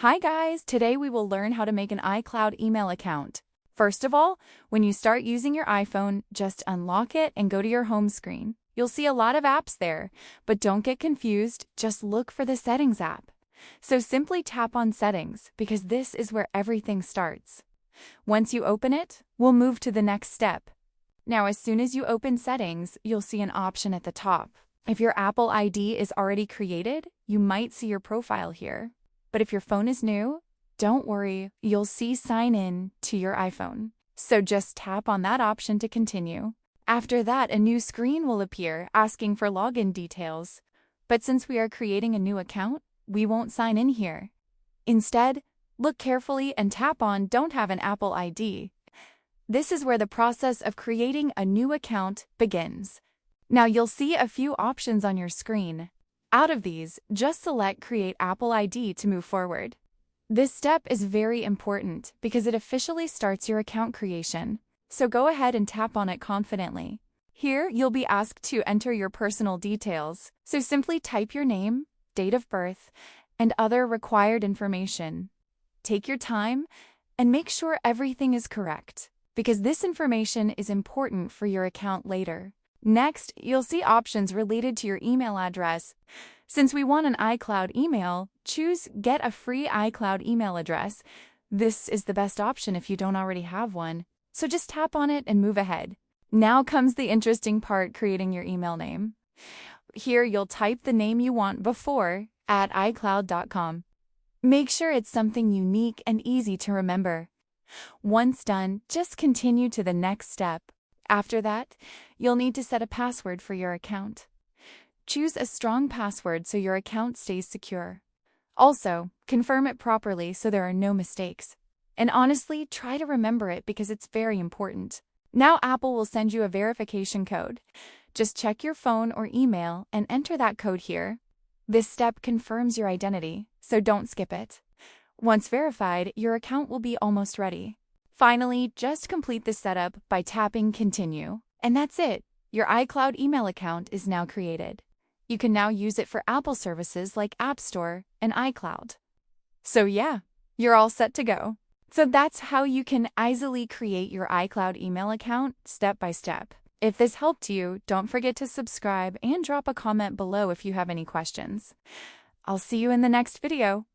Hi guys, today we will learn how to make an iCloud email account. First of all, when you start using your iPhone, just unlock it and go to your home screen. You'll see a lot of apps there, but don't get confused, just look for the Settings app. So simply tap on Settings because this is where everything starts. Once you open it, we'll move to the next step. Now, as soon as you open Settings, you'll see an option at the top. If your Apple ID is already created, you might see your profile here. But if your phone is new, don't worry, you'll see Sign In to your iPhone. So just tap on that option to continue. After that, a new screen will appear asking for login details. But since we are creating a new account, we won't sign in here. Instead, look carefully and tap on Don't have an Apple ID. This is where the process of creating a new account begins. Now you'll see a few options on your screen. Out of these, just select Create Apple ID to move forward. This step is very important because it officially starts your account creation. So go ahead and tap on it confidently. Here, you'll be asked to enter your personal details. So simply type your name, date of birth, and other required information. Take your time and make sure everything is correct, because this information is important for your account later. Next, you'll see options related to your email address. Since we want an iCloud email, choose Get a free iCloud email address. This is the best option if you don't already have one, so just tap on it and move ahead. Now comes the interesting part, creating your email name. Here, you'll type the name you want before at iCloud.com. Make sure it's something unique and easy to remember. Once done, just continue to the next step. After that, you'll need to set a password for your account. Choose a strong password so your account stays secure. Also, confirm it properly so there are no mistakes. And honestly, try to remember it because it's very important. Now Apple will send you a verification code. Just check your phone or email and enter that code here. This step confirms your identity, so don't skip it. Once verified, your account will be almost ready. Finally, just complete the setup by tapping Continue. And that's it. Your iCloud email account is now created. You can now use it for Apple services like App Store and iCloud. So yeah, you're all set to go. So that's how you can easily create your iCloud email account step by step. If this helped you, don't forget to subscribe and drop a comment below if you have any questions. I'll see you in the next video.